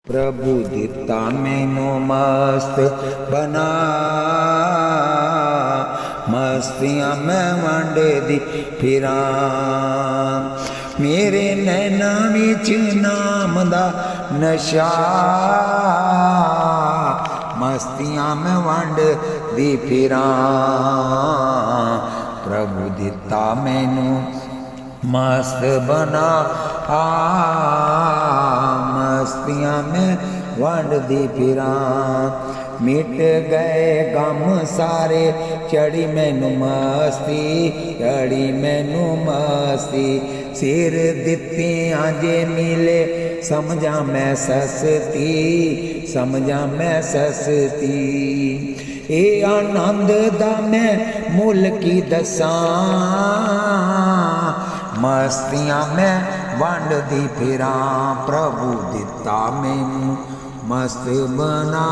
प्रभु दिता मैनू मस्त बना, मस्तियां मैं वंड दी फिरा। मेरे नैना विच नाम दा नशा, मस्तियां मैं वंड दी फिरा। प्रभु दिता मैनू मस्त बना, मस्तियां में वंड दी फिरा। मिट गए गम सारे, चढ़ी मैनू मस्ती, चढ़ी मैनू मस्ती। सिर दित्तियां जे मिले, समझा मैं सस्ती, समझा मैं सस्ती। ए आनंद दा मैं मुल की दसां, मस्तियां मैं वंड दी फिरा। प्रभु दिता मैनू मस्त बना।